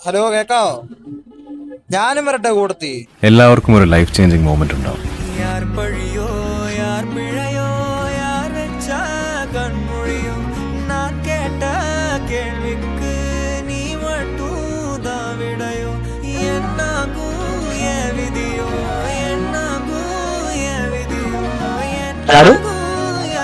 Hello, കേക്കാവോ? ഞാനും വരട്ടെ കൂടത്തി. എല്ലാവർക്കും ഒരു ലൈഫ് ചേഞ്ചിങ് മൊമെന്റ് ഉണ്ടാവും. யார் பழியோ யார் பிழையோ யார் வெச்ச கண்மொழியோ நான் கேட்ட கேள்விக்கு நீ மட்டும் தான் விடையோ என்னாகும் என் விதியோ என்னாகும் என் விதியோ என்னாகும்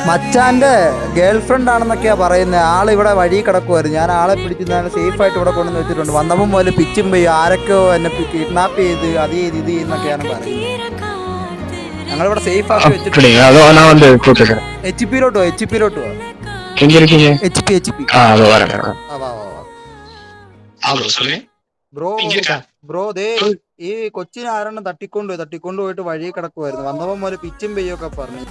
മച്ചാന്റെ ഗേൾ ഫ്രണ്ട് ആണെന്നൊക്കെയാ പറയുന്നത്. ആളിവിടെ വഴി കിടക്കുമായിരുന്നു. ഞാൻ ആളെ പിടിച്ച് ഞാൻ സേഫ് ആയിട്ട് ഇവിടെ കൊണ്ടുവന്ന് വെച്ചിട്ടുണ്ട്. വന്നപ്പം പോലെ പിച്ചും പോയി ആരൊക്കെയോ എന്നെ കിഡ്നാപ്പ് ചെയ്ത് അത് ചെയ്ത് ഇത് ചെയ്യുന്നൊക്കെയാണ് പറയുന്നത്. ഞങ്ങളിവിടെ സേഫ് ആക്കി വെച്ചിട്ടുണ്ട്. എച്ച് പിയിലോട്ടോ ബ്രോ ദേ ഈ കൊച്ചിനെ ആരെണ്ണം തട്ടിക്കൊണ്ടുപോയിട്ട് വഴി കിടക്കുമായിരുന്നു. വന്നപ്പം പോലെ പിച്ചും പെയ്യൊക്കെ പറഞ്ഞു.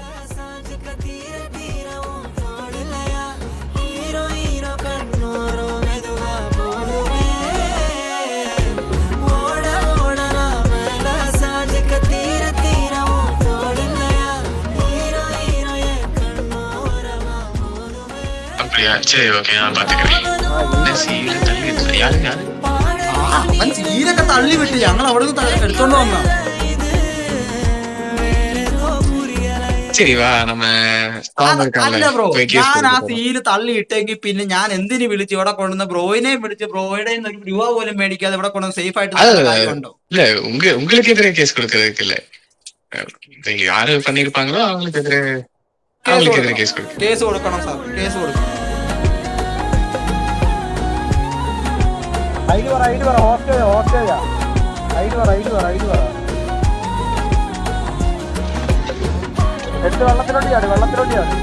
അവൻ സീനൊക്കെ തള്ളി വിട്ട് ഞങ്ങൾ അവിടെ എടുത്തോണ്ട് വന്ന. അല്ല ബ്രോ, ഞാൻ ആ സീല് തള്ളി ഇട്ടെങ്കിൽ പിന്നെ ഞാൻ എന്തിനു വിളിച്ചു ഇവിടെ കൊണ്ടുവന്ന ബ്രോയിനെയും വിളിച്ച് ബ്രോയുടെ ഒരു രൂപ പോലും മേടിക്കാതെ ഇവിടെ കൊണ്ടുവന്ന് സേഫ് ആയിട്ട് കാര്യമുണ്ടോ? കേസ് കൊടുക്കണം സാർ, കേസ് കൊടുക്കണം. ഐഡി പറ ഹോസ്റ്റേജാ. ഐഡി പറ. വെള്ളത്തിലോട്ട് ചാടി.